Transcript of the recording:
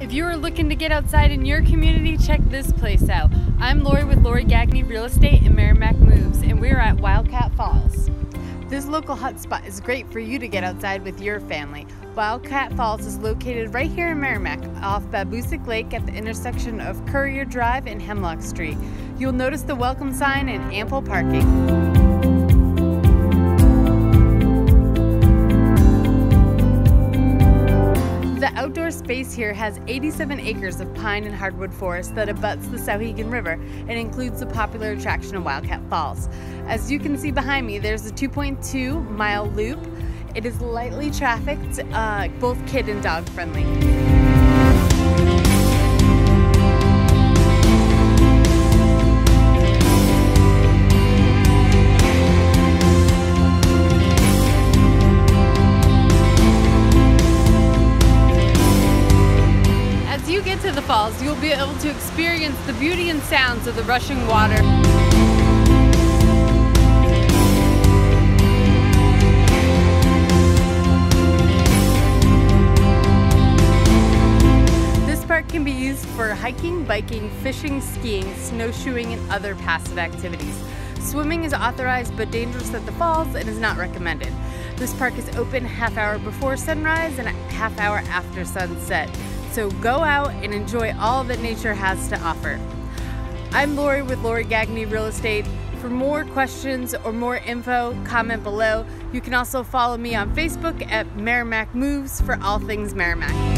If you are looking to get outside in your community, check this place out. I'm Lori with Lori Gagne Real Estate and Merrimack Moves, and we're at Wildcat Falls. This local hut spot is great for you to get outside with your family. Wildcat Falls is located right here in Merrimack, off Babusick Lake at the intersection of Courier Drive and Hemlock Street. You'll notice the welcome sign and ample parking. The outdoor space here has 87 acres of pine and hardwood forest that abuts the Souhegan River and includes the popular attraction of Wildcat Falls. As you can see behind me, there's a 2.2 mile loop. It is lightly trafficked, both kid and dog friendly. As you get to the falls, you'll be able to experience the beauty and sounds of the rushing water. This park can be used for hiking, biking, fishing, skiing, snowshoeing, and other passive activities. Swimming is authorized but dangerous at the falls and is not recommended. This park is open half hour before sunrise and a half hour after sunset. So go out and enjoy all that nature has to offer. I'm Lori with Lori Gagne Real Estate. For more questions or more info, comment below. You can also follow me on Facebook at Merrimack Moves for all things Merrimack.